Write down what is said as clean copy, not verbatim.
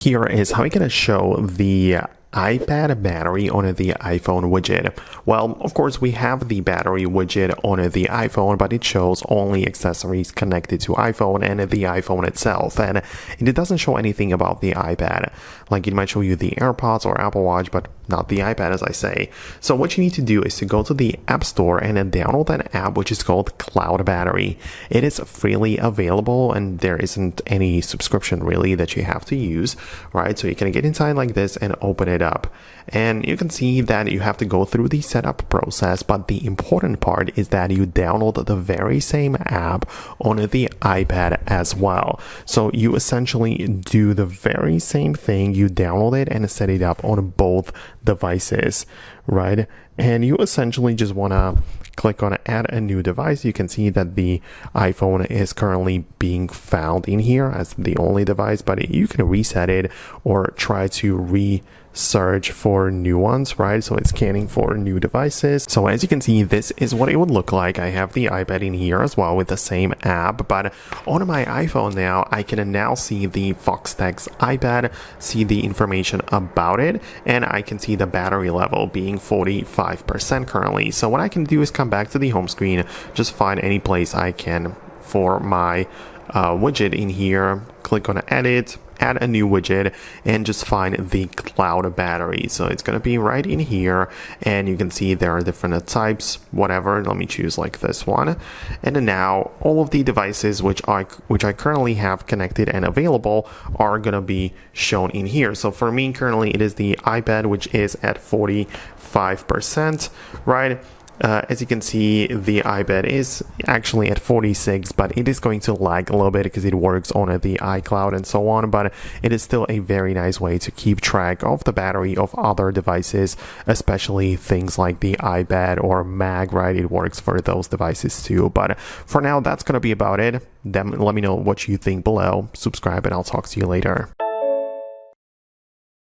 Here is how you're going to show the iPad battery on the iPhone widget. Well, of course, we have the battery widget on the iPhone, but it shows only accessories connected to iPhone and the iPhone itself. And it doesn't show anything about the iPad. Like it might show you the AirPods or Apple Watch, but not the iPad, as I say. So what you need to do is to go to the App Store and then download an app which is called Cloud Battery. It is freely available and there isn't any subscription really that you have to use, right? So you can get inside like this and open it up. And you can see that you have to go through the setup process, but the important part is that you download the very same app on the iPad as well. So you essentially do the very same thing. You download it and set it up on both devices, right? And you essentially just want to click on add a new device. You can see that the iPhone is currently being found in here as the only device, but you can reset it or try to search for new ones, right? So it's scanning for new devices. So as you can see, this is what it would look like. I have the iPad in here as well with the same app, but on my iPhone now, I can now see the Foxtecc iPad, see the information about it, and I can see the battery level being 45% currently. So what I can do is come back to the home screen, just find any place I can for my widget in here, click on edit, add a new widget, and just find the cloud battery. So it's going to be right in here, and you can see there are different types, whatever. Let me choose like this one. And then now all of the devices which I currently have connected and available are going to be shown in here. So for me currently it is the iPad, which is at 45%, right? As you can see, the iPad is actually at 46, but it is going to lag a little bit because it works on the iCloud and so on, but it is still a very nice way to keep track of the battery of other devices, especially things like the iPad or Mac, right? It works for those devices too. But for now, that's going to be about it. Then let me know what you think below. Subscribe and I'll talk to you later.